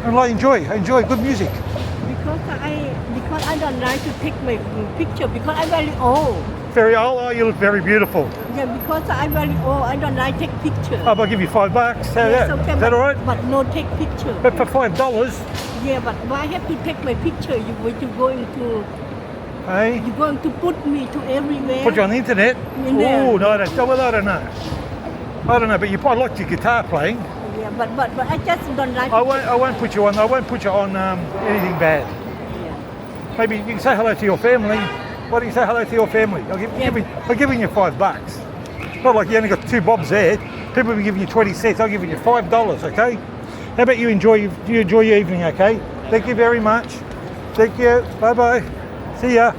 And like enjoy good music. Because I don't like to take my picture because I'm very old. Very old. Oh, you look very beautiful. Yeah, because I'm very old, I don't like take picture. Oh, I'll give you $5. How Yes, that? okay, Is that all right? But no take picture. But for $5, Yeah, but why I have to take my picture? You're hey, going to put me to everywhere. put you on the internet. In there. Oh no, well, I don't know. I don't know, but I liked your guitar playing. Yeah, but I just don't like. I won't put you on. I won't put you on anything bad. Yeah. Maybe you can say hello to your family. Why don't you say hello to your family? I'll give you $5. Not like you only got 2 bobs there. People will be giving you 20 cents. I'll give you $5. Okay. How about you enjoy your evening? Okay. Thank you very much. Thank you. Bye bye. See ya.